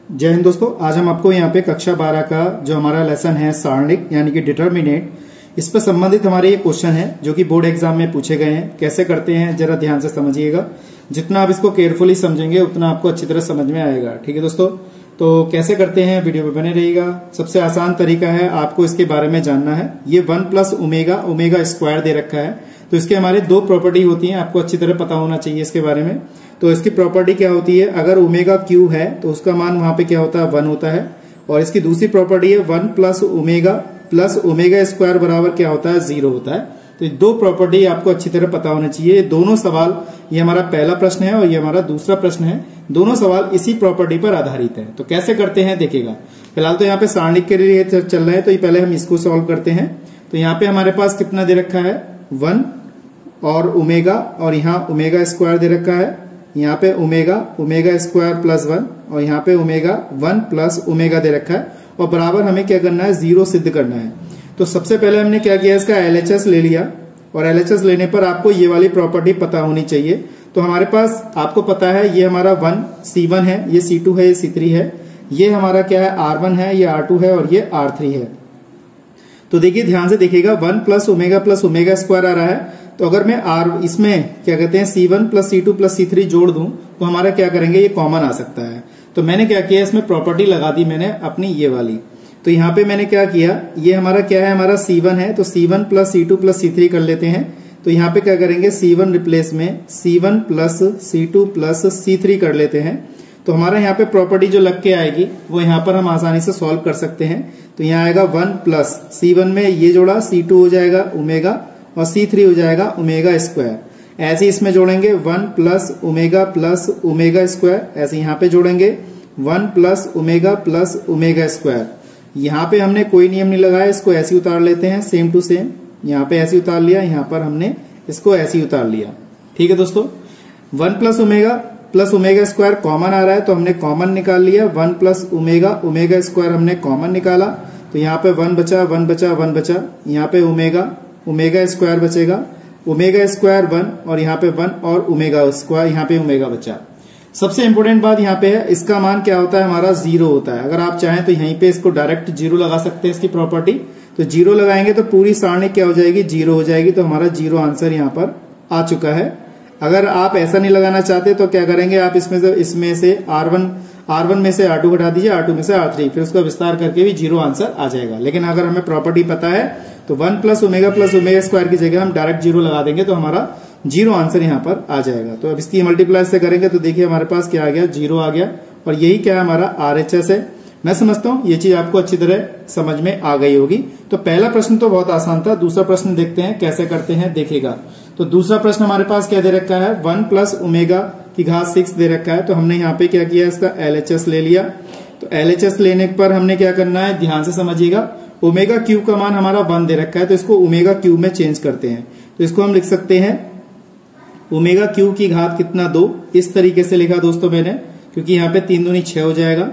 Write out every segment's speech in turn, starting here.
जय हिंद दोस्तों। आज हम आपको यहाँ पे कक्षा 12 का जो हमारा लेसन है सारणिक यानी कि डिटर्मिनेट, इस पर संबंधित हमारे ये क्वेश्चन है जो कि बोर्ड एग्जाम में पूछे गए हैं। कैसे करते हैं जरा ध्यान से समझिएगा। जितना आप इसको केयरफुली समझेंगे उतना आपको अच्छी तरह समझ में आएगा। ठीक है दोस्तों, तो कैसे करते हैं वीडियो में बने रहिएगा। सबसे आसान तरीका है, आपको इसके बारे में जानना है। ये 1 प्लस ओमेगा स्क्वायर दे रखा है, तो इसके हमारे दो प्रॉपर्टी होती हैं, आपको अच्छी तरह पता होना चाहिए इसके बारे में। तो इसकी प्रॉपर्टी क्या होती है, अगर ओमेगा क्यू है तो उसका मान वहां पे क्या होता है 1 होता है। और इसकी दूसरी प्रॉपर्टी है 1 प्लस ओमेगा स्क्वायर बराबर क्या होता है 0 होता है। तो ये दो प्रॉपर्टी आपको अच्छी तरह पता होना चाहिए। ये दोनों सवाल, ये हमारा पहला प्रश्न है और ये हमारा दूसरा प्रश्न है, दोनों सवाल इसी प्रॉपर्टी पर आधारित है। तो कैसे करते हैं देखिएगा। फिलहाल तो यहाँ पे सारणिक के लिए चल रहे हैं, तो ये पहले हम इसको सॉल्व करते हैं। तो यहाँ पे हमारे पास कितना दे रखा है 1 और ओमेगा, और यहाँ ओमेगा स्क्वायर दे रखा है। यहाँ पे ओमेगा स्क्वायर प्लस 1 और यहाँ पे ओमेगा 1 प्लस ओमेगा दे रखा है। और बराबर हमें क्या करना है 0 सिद्ध करना है। तो सबसे पहले हमने क्या किया, इसका LHS ले लिया। और LHS लेने पर आपको ये वाली प्रॉपर्टी पता होनी चाहिए। तो हमारे पास आपको पता है ये हमारा 1 C1 है, ये C2 है, ये C3 है, ये हमारा क्या है R1 है, ये R2 है और ये R3 है। तो देखिए ध्यान से देखिएगा, 1 प्लस ओमेगा स्क्वायर आ रहा है। तो अगर मैं इसमें क्या कहते हैं C1 plus C2 plus C3 जोड़ दूं तो हमारा क्या करेंगे, ये कॉमन आ सकता है। तो मैंने क्या किया, इसमें प्रॉपर्टी लगा दी मैंने अपनी ये वाली। तो यहाँ पे मैंने क्या किया, ये हमारा क्या है, हमारा C1 है, तो C1 plus C2 plus C3 कर लेते हैं। तो यहाँ पे क्या करेंगे, C1 रिप्लेस में C1 plus C2 plus C3 कर लेते हैं। तो हमारा यहाँ पे प्रॉपर्टी जो लग के आएगी वो यहाँ पर हम आसानी से सॉल्व कर सकते हैं। तो यहाँ आएगा 1 प्लस C1 में ये जोड़ा C2 हो जाएगा ओमेगा और C3 हो जाएगा ओमेगा स्क्वायर। ऐसे इसमें जोड़ेंगे 1 प्लस ओमेगा स्क्वायर, ऐसे यहाँ पे जोड़ेंगे 1 प्लस ओमेगा स्क्वायर। यहाँ पे हमने कोई नियम नहीं लगाया, इसको ऐसे उतार लेते हैं सेम टू सेम। यहाँ पे ऐसे उतार लिया, यहाँ पर हमने इसको ऐसे ही उतार लिया। ठीक है दोस्तों, 1 प्लस ओमेगा स्क्वायर कॉमन आ रहा है तो हमने कॉमन निकाल लिया। 1 प्लस ओमेगा स्क्वायर हमने कॉमन निकाला। तो यहाँ पे 1 बचा, यहाँ पे ओमेगा स्क्वायर बचेगा, ओमेगा स्क्वायर 1 और यहाँ पे 1 और ओमेगा स्क्वायर, यहाँ पे ओमेगा बचा। सबसे इंपोर्टेंट बात यहाँ पे है, इसका मान क्या होता है हमारा 0 होता है। अगर आप चाहें तो यहीं पे इसको डायरेक्ट 0 लगा सकते हैं इसकी प्रॉपर्टी। तो 0 लगाएंगे तो पूरी सारणी क्या हो जाएगी, 0 हो जाएगी। तो हमारा 0 आंसर यहाँ पर आ चुका है। अगर आप ऐसा नहीं लगाना चाहते तो क्या करेंगे, आप इसमें से R1 में से R2 घटा दीजिए, R2 में से R3, फिर उसका विस्तार करके भी 0 आंसर आ जाएगा। लेकिन अगर हमें प्रॉपर्टी पता है तो 1 प्लस ओमेगा स्क्वायर की जगह हम डायरेक्ट 0 लगा देंगे तो हमारा 0 आंसर यहाँ पर आ जाएगा। तो अब इसकी मल्टीप्लाई से करेंगे तो देखिए हमारे पास क्या आ गया, 0 आ गया। और यही क्या है, हमारा RHS है। मैं समझता हूं ये चीज आपको अच्छी तरह समझ में आ गई होगी। तो पहला प्रश्न तो बहुत आसान था। दूसरा प्रश्न देखते हैं कैसे करते हैं देखिएगा। तो दूसरा प्रश्न हमारे पास क्या दे रखा है, 1 प्लस ओमेगा की घात 6 दे रखा है। तो हमने यहाँ पे क्या किया, इसका LHS ले लिया। तो LHS लेने पर हमने क्या करना है, ध्यान से समझिएगा। ओमेगा क्यूब का मान हमारा 1 दे रखा है, तो इसको ओमेगा क्यूब में चेंज करते हैं। तो इसको हम लिख सकते हैं ओमेगा क्यूब की घात कितना 2। इस तरीके से लिखा दोस्तों मैंने, क्योंकि यहाँ पे 3 दूनी 6 हो जाएगा।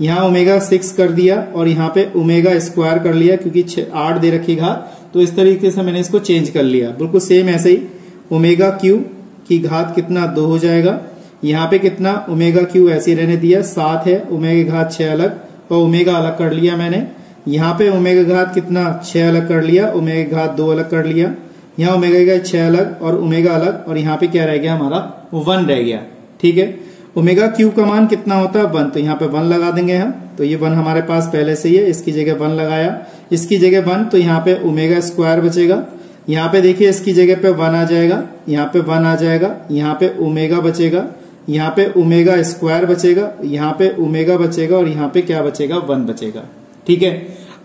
यहाँ ओमेगा 6 कर दिया और यहाँ पे ओमेगा स्क्वायर कर लिया, क्योंकि 8 दे रखी घात। तो इस तरीके से मैंने इसको चेंज कर लिया। बिल्कुल सेम ऐसे ही ओमेगा क्यूब की घात कितना 2 हो जाएगा। यहाँ पे कितना ओमेगा क्यूब ऐसे रहने दिया, 7 है, ओमेगा घात 6 अलग और ओमेगा अलग कर लिया मैंने। यहाँ पे ओमेगा घात कितना 6 अलग कर लिया, ओमेगा घात 2 अलग कर लिया। यहाँ ओमेगा घात 6 अलग और ओमेगा अलग, और यहाँ पे क्या रह गया हमारा 1 रह गया। ठीक है, ओमेगा क्यूब का मान कितना होता है 1, तो यहाँ पे 1 लगा देंगे हम। तो ये 1 हमारे पास पहले से ही है, इसकी जगह 1 लगाया, इसकी जगह 1। तो यहाँ पे ओमेगा स्क्वायर बचेगा। यहाँ पे देखिए इसकी जगह पे 1 आ जाएगा, यहाँ पे 1 आ जाएगा, यहाँ पे ओमेगा बचेगा, यहाँ पे ओमेगा स्क्वायर बचेगा, यहाँ पे ओमेगा बचेगा और यहाँ पे क्या बचेगा 1 बचेगा। ठीक है,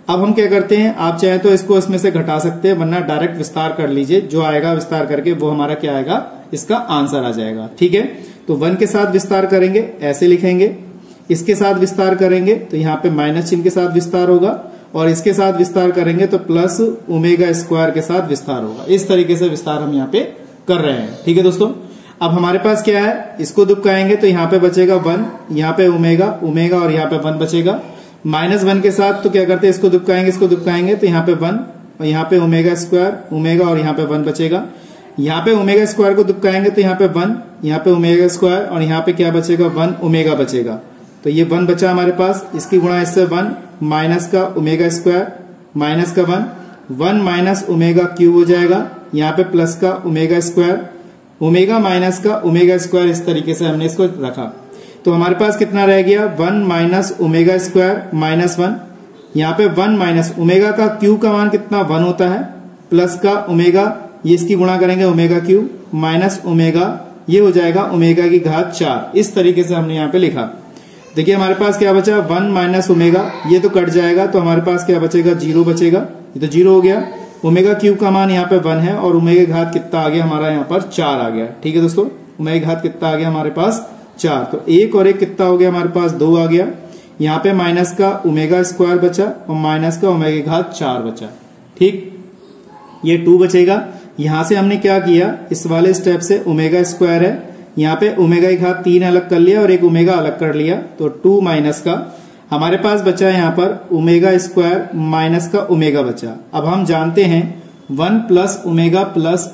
अब हम क्या करते हैं, आप चाहे तो इसको इसमें से घटा सकते हैं, वरना डायरेक्ट विस्तार कर लीजिए। जो आएगा विस्तार करके वो हमारा क्या आएगा, इसका आंसर आ जाएगा। ठीक है, तो 1 के साथ विस्तार करेंगे, ऐसे लिखेंगे। इसके साथ विस्तार करेंगे तो यहाँ पे माइनस चिन्ह के साथ विस्तार होगा, और इसके साथ विस्तार करेंगे तो प्लस ओमेगा स्क्वायर के साथ विस्तार होगा। इस तरीके से विस्तार हम यहाँ पे कर रहे हैं। ठीक है दोस्तों, अब हमारे पास क्या है, इसको दुबकाएंगे तो यहाँ पे बचेगा 1, यहाँ पे ओमेगा और यहाँ पे 1 बचेगा। -1 के साथ तो क्या करते हैं, इसको दुबकाएंगे तो यहाँ पे 1 और यहाँ पे ओमेगा और यहाँ पे 1 बचेगा। यहाँ पे ओमेगा स्क्वायर को दुबकाएंगे तो यहाँ पे 1, यहाँ पे ओमेगा स्क्वायर और यहाँ पे क्या बचेगा 1 ओमेगा बचेगा। तो ये 1 बचा हमारे पास, इसकी गुणा इससे 1 माइनस का ओमेगा स्क्वायर माइनस का 1 माइनस ओमेगा क्यूब हो जाएगा, यहाँ पे प्लस का ओमेगा स्क्वायर, ओमेगा माइनस का ओमेगा स्क्वायर, इस तरीके से हमने इसको रखा। तो हमारे पास कितना रह गया 1 माइनस ओमेगा स्क्वायर माइनस 1, यहाँ पे 1 माइनस ओमेगा का क्यूब का मान कितना 1 होता है, प्लस का ओमेगा, ये इसकी गुणा करेंगे ओमेगा क्यूब माइनस ओमेगा, ये हो जाएगा ओमेगा की घात 4। इस तरीके से हमने यहाँ पे लिखा। देखिए हमारे पास क्या बचा 1 माइनस ओमेगा, ये तो कट जाएगा तो हमारे पास क्या बचेगा 0 बचेगा, ये तो 0 हो गया। ओमेगा क्यूब का मान यहाँ पे 1 है और ओमेगा की घात कितना आ गया हमारा यहाँ पर 4 आ गया। ठीक है दोस्तों, ओमेगा की घात कितना आ गया हमारे पास 4, तो 1 और 1 कितना हो गया हमारे पास 2 आ गया। यहाँ पे माइनस का ओमेगा स्क्वायर बचा और माइनस का ओमेगा की घात 4 बचा। ठीक, ये 2 बचेगा। यहां से हमने क्या किया, इस वाले स्टेप से ओमेगा स्क्वायर है, यहाँ पे ओमेगा की घात 3 अलग कर लिया और एक ओमेगा अलग कर लिया, तो 2 माइनस का हमारे पास बचा यहाँ पर ओमेगा स्क्वायर माइनस का ओमेगा बचा। अब हम जानते हैं 1 प्लस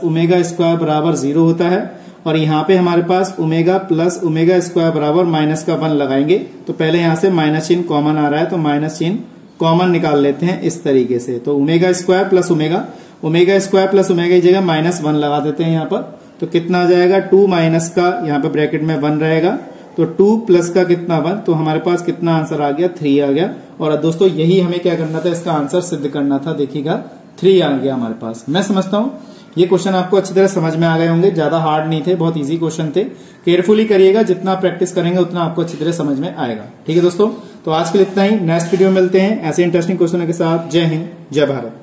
ओमेगा स्क्वायर बराबर 0 होता है, और यहाँ पे हमारे पास ओमेगा प्लस ओमेगा स्क्वायर बराबर माइनस का 1 लगाएंगे, तो पहले यहाँ से माइनस चिन्ह कॉमन आ रहा है तो माइनस चिन्ह कॉमन निकाल लेते हैं इस तरीके से। तो omega square plus omega square plus omega की जगह माइनस 1 लगा देते हैं यहाँ पर, तो कितना आ जाएगा 2 माइनस का यहाँ पे ब्रैकेट में 1 रहेगा, तो 2 प्लस का कितना 1, तो हमारे पास कितना आंसर आ गया 3 आ गया। और दोस्तों यही हमें क्या करना था, इसका आंसर सिद्ध करना था। देखिएगा 3 आ गया हमारे पास। मैं समझता हूँ ये क्वेश्चन आपको अच्छी तरह समझ में आ गए होंगे, ज्यादा हार्ड नहीं थे, बहुत इजी क्वेश्चन थे। केयरफुली करिएगा, जितना प्रैक्टिस करेंगे उतना आपको अच्छी तरह समझ में आएगा। ठीक है दोस्तों, तो आज के लिए इतना ही, नेक्स्ट वीडियो में मिलते हैं ऐसे इंटरेस्टिंग क्वेश्चनों के साथ। जय हिंद, जय भारत।